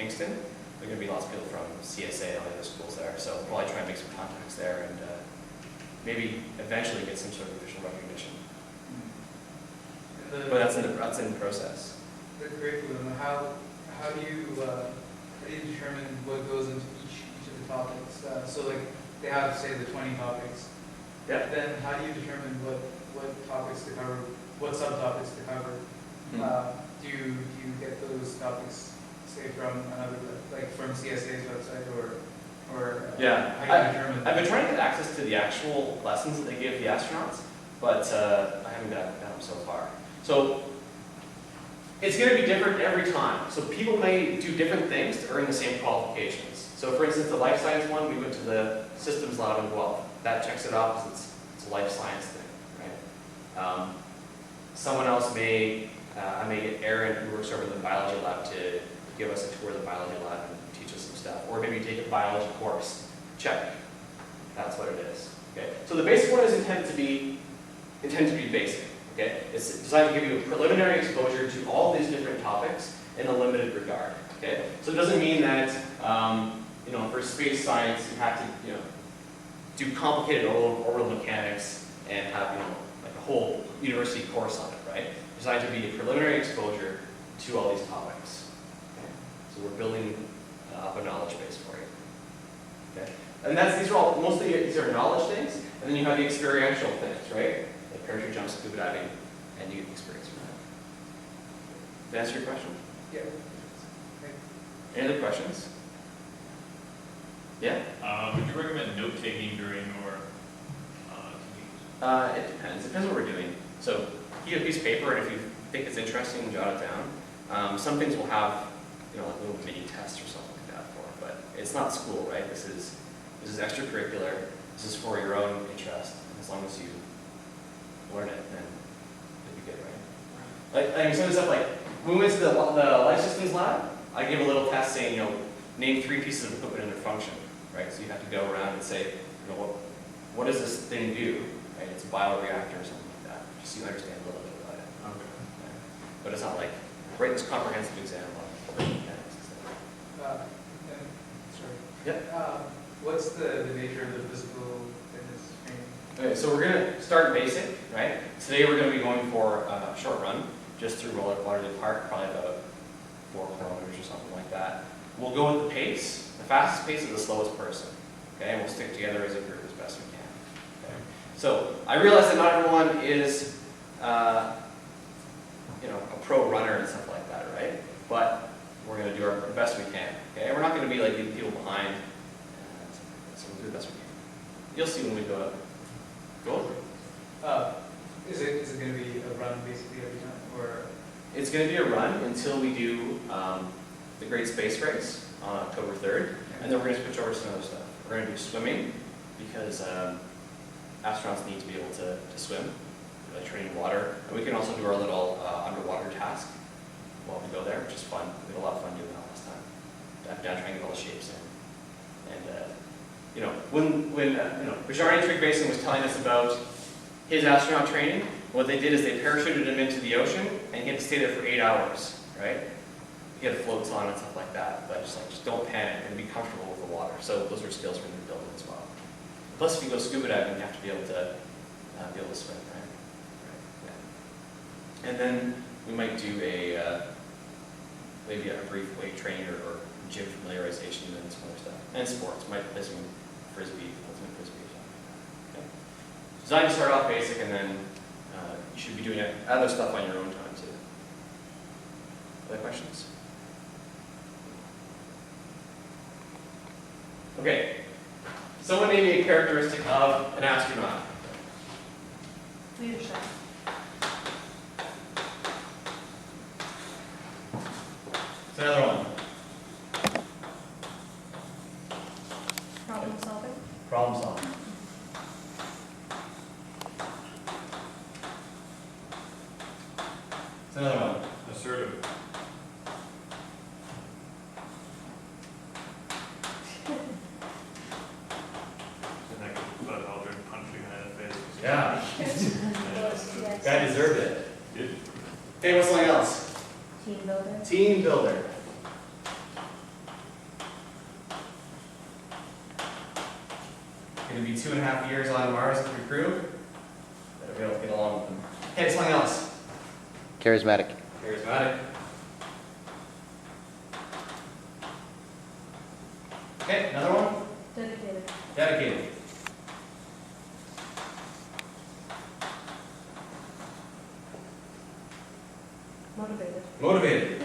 Kingston. There are going to be lots of people from CSA and all the other schools there, so we'll probably try and make some contacts there and maybe eventually get some sort of official recognition. But that's in the process. The curriculum, how do you determine what goes into each of the topics? So like they have, say, the 20 topics. Yeah. Then how do you determine what topics to cover, what subtopics to cover? Do you get those topics, say, from another, like from CSA's website, or yeah, how do you determine? I've been trying to get access to the actual lessons that they give the astronauts, but I haven't gotten them so far. So it's going to be different every time. So people may do different things to earn the same qualifications. So for instance, the life science one, we went to the systems lab in Guelph. That checks it off because it's a life science thing, right? Someone else may, I may get Aaron, who works over in the biology lab, to give us a tour of the biology lab and teach us some stuff. Or maybe take a biology course. Check. That's what it is. Okay. So the basic one is intended to be basic. Okay. It's designed to give you a preliminary exposure to all these different topics in a limited regard. Okay. So it doesn't mean that you know, for space science you have to, you know, do complicated orbital mechanics and have, you know, like a whole university course on it, right? It's designed to be a preliminary exposure to all these topics. Okay? So we're building up a knowledge base for you. Okay? And these are all, mostly these are knowledge things, and then you have the experiential things, right? Like parachute jumps, scuba diving, and you get experience from that. Did that answer your question? Yeah. Any other questions? Yeah? Would you recommend note-taking during your It depends. It depends what we're doing. So you get a piece of paper, and if you think it's interesting, jot it down. Some things will have, you know, like little mini tests or something like that for, but it's not school, right? This is extracurricular. This is for your own interest. And as long as you learn it, then it'll be good, right? Like some of the stuff, like when we went to the life systems lab, I gave a little test saying, you know, name 3 pieces of equipment and their function, right? So you have to go around and say, you know, what does this thing do? Right? It's a bioreactor or something like that, just so you understand a little bit about it. Okay. Yeah. But it's not like write this comprehensive exam on mechanics and stuff. Sorry. Yeah. What's the nature of the physical fitness training? Okay, so we're going to start basic, right? Today we're going to be going for a short run, just through Waterloo Park, probably about 4 kilometers or something like that. We'll go with the pace. The fastest pace is the slowest person. Okay, and we'll stick together as a group as best we can. Okay? So I realize that not everyone is, you know, a pro runner and stuff like that, right? But we're going to do our best we can. Okay, we're not going to be like leaving people behind. So we'll do the best we can. You'll see when we go up. Go over. Is it going to be a run basically every time, or? It's going to be a run until we do the Great Space Race on October 3rd, and then we're going to switch over to some other stuff. We're going to do swimming because astronauts need to be able to swim, like train in water, and we can also do our little underwater task while we go there, which is fun. We had a lot of fun doing that last time. Down trying to get all the shapes in, and you know, when you know, Bajarian Trig Basin was telling us about his astronaut training, what they did is they parachuted him into the ocean, and he had to stay there for 8 hours, right? He had floats on and stuff like that, but just don't panic and be comfortable with the water. So those are skills we're going to build as well. Plus, if you go scuba diving, you have to be able to swim, right? Yeah. And then we might do maybe a brief weight training or gym familiarization and some other stuff. And sports, might play some frisbee, ultimate frisbee or something like that. Okay? Designed to start off basic, and then you should be doing other stuff on your own time too. Other questions? Okay. Someone name me a characteristic of an astronaut. Leadership. It's another one. Problem solving. Problem solving. It's another one. Assertive. And I could put Aldrin punching in the face. Yeah. Yes. Guy deserved it. Did. Okay, what's something else? Team builder. Team builder. be 2.5 years on Mars with your crew. Better be able to get along with them. Okay, something else. Charismatic. Charismatic. Okay, another one. Dedicated. Dedicated. Motivated. Motivated.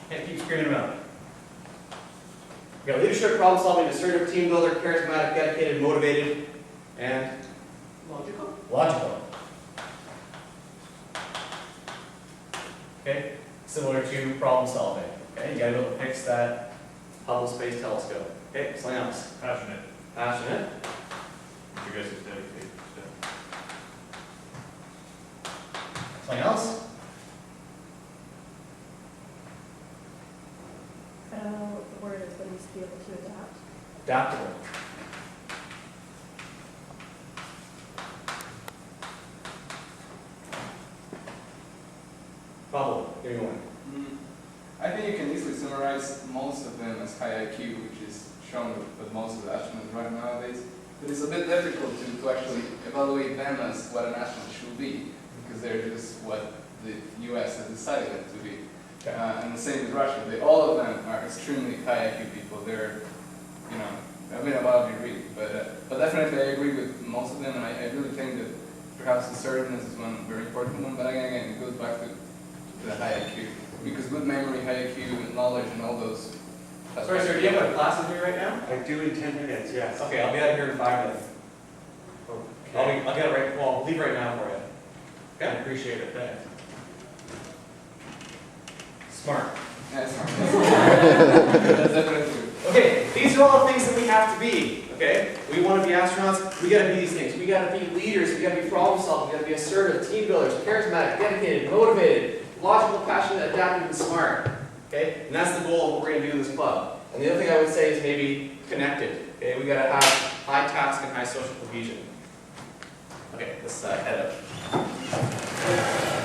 Can't keep screaming them out. We got leadership, problem solving, assertive, team builder, charismatic, dedicated, motivated, and logical. Logical. Okay, similar to problem solving. Okay, you gotta be able to fix that Hubble Space Telescope. Okay, something else. Passionate, Passionate. which I guess is dedicated, so. Something else. I don't know what the word is, but needs to be able to adapt. Adaptable. Problem. Give me one. I think you can easily summarize most of them as high IQ, which is shown with most of the astronauts right nowadays. But it's a bit difficult to actually evaluate them as what an astronaut should be, because they're just what the US has decided them to be. Okay. And the same with Russia. All of them are extremely high IQ people. They're, you know, I mean, a lot of you agree, but definitely I agree with most of them, and I really think that perhaps assertiveness is one very important one. But again, it goes back to the high IQ, because good memory, high IQ, and knowledge, and all those. Sorry, sir, do you have a class with me right now? I do in 10 minutes, yes. Okay, I'll be out of here in 5 minutes. Okay. I'll get it right, well, I'll leave right now for you. I Okay? appreciate it, thanks. Smart. Yeah, that's definitely true. Okay, these are all the things that we have to be, okay? We want to be astronauts, we gotta be these things. We gotta be leaders, we gotta be problem solvers, we gotta be assertive, team builders, charismatic, dedicated, motivated, logical, passionate, adaptive, and smart. Okay? And that's the goal of what we're gonna do in this club. And the other thing I would say is maybe connected. Okay, we gotta have high task and high social cohesion. Okay, let's head up.